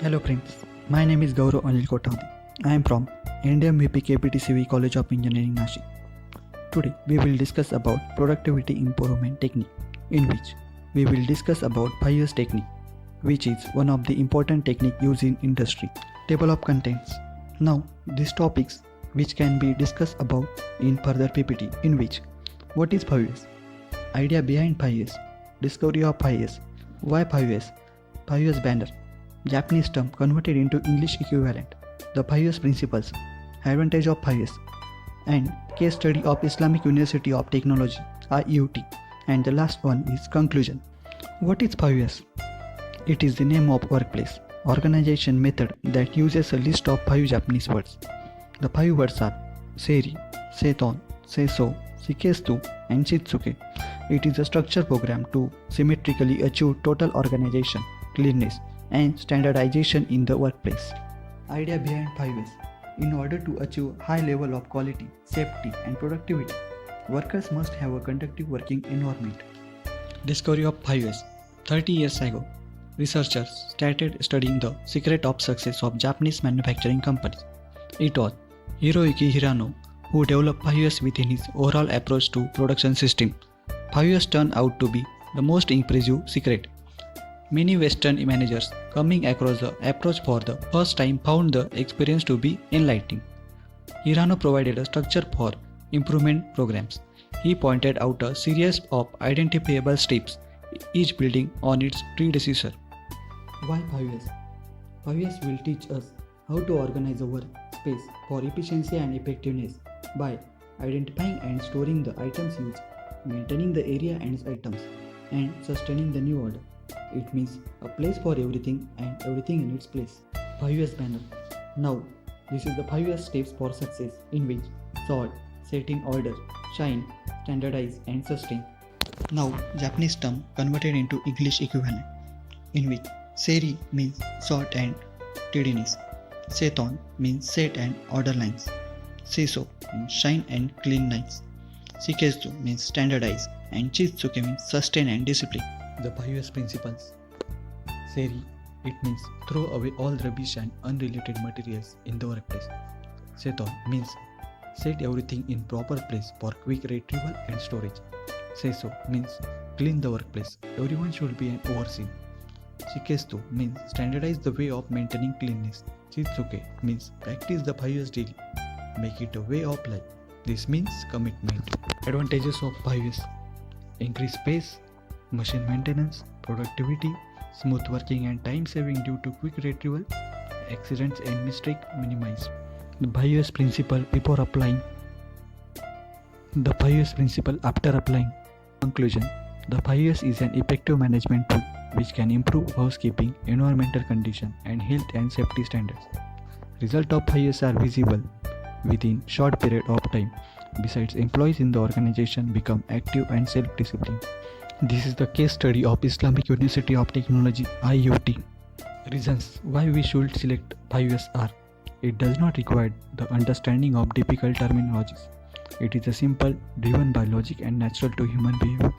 Hello friends, my name is Gaurav Anil Kothari. I am from NDMVP KPTCV College of Engineering Nashik. Today we will discuss about productivity improvement technique, in which we will discuss about 5S technique, which is one of the important technique used in industry. Table of contents. Now these topics which can be discussed about in further PPT, in which what is 5S, idea behind 5S, discovery of 5S, why 5S, 5S banner, Japanese term converted into English equivalent, the 5S principles, advantage of 5S, and case study of Islamic University of Technology IUT, and the last one is conclusion. What is 5S? It is the name of workplace organization method that uses a list of 5 Japanese words. The 5 words are Seiri, Seiton, Seiso, Shikestu, and Shitsuke. It is a structure program to symmetrically achieve total organization, cleanness, and standardization in the workplace. Idea behind 5S. In order to achieve high level of quality, safety, and productivity, workers must have a conducive working environment. Discovery of 5S. 30 years ago, researchers started studying the secret of success of Japanese manufacturing companies. It was Hiroyuki Hirano who developed 5S within his overall approach to production system. 5S turned out to be the most impressive secret. Many Western managers coming across the approach for the first time found the experience to be enlightening. Hirano provided a structure for improvement programs. He pointed out a series of identifiable steps, each building on its predecessor. Why 5S? 5S will teach us how to organize our space for efficiency and effectiveness by identifying and storing the items used, maintaining the area and items, and sustaining the new order. It means a place for everything and everything in its place. 5S banner. Now, this is the 5S steps for success, in which sort, set in order, shine, standardize, and sustain. Now, Japanese term converted into English equivalent, in which Seiri means sort and tidiness, Seiton means set and order lines, Seiso means shine and clean lines, Shikestu means standardize, and Shitsuke means sustain and discipline. The 5S principles. Seiri, it means throw away all rubbish and unrelated materials in the workplace. Seiton means set everything in proper place for quick retrieval and storage. Seiso means clean the workplace. Everyone should be an overseen. Shikestu means standardize the way of maintaining cleanness. Shitsuke means practice the 5S daily. Make it a way of life. This means commitment. Advantages of 5S. Increase pace, machine maintenance, productivity, smooth working and time saving due to quick retrieval, accidents and mistake minimized. The 5S principle before applying. The 5S principle after applying. Conclusion. The 5S is an effective management tool which can improve housekeeping, environmental condition, and health and safety standards. Results of 5S are visible within short period of time. Besides, employees in the organization become active and self-disciplined. This is the case study of Islamic University of Technology IUT. Reasons why we should select 5S are: it does not require the understanding of difficult terminologies. It is a simple, driven by logic and natural to human behavior.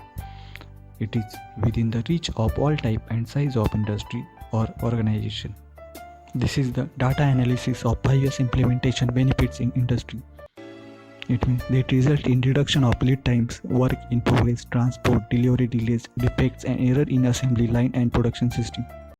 It is within the reach of all type and size of industry or organization. This is the data analysis of 5S implementation benefits in industry. It means that result in reduction of lead times, work in progress, transport, delivery delays, defects, and error in assembly line and production system.